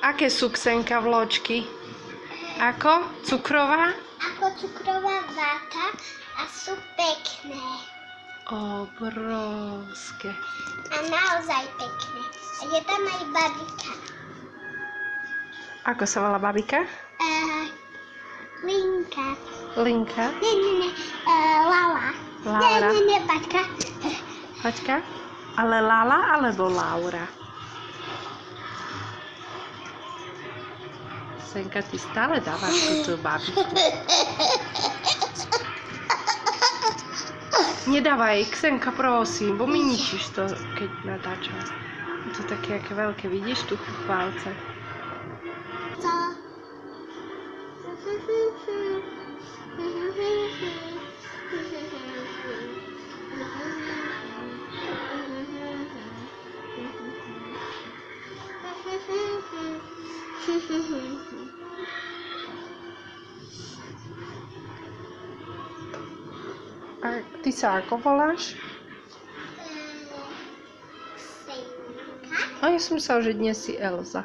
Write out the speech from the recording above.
Aké sú, Ksenka, vločky? Ako? Cukrová? Ako cukrová váta a sú pekné. Obrovské. A naozaj pekné. A je tam aj babika. Ako sa volá babika? Linka. Linka? Nie. Lala. Laura. Nie, Paťka. Paťka? Ale Lala alebo Laura? Senka, ty stále dávaš túto babiku. Nedávaj, Ksenka, prosím, bo mi ničíš to, keď natáčam. Je to také aké veľké, vidíš tu palce? Co? A ty sa ako voláš? Ksenka. A ja som myslela, že dnes si Elza.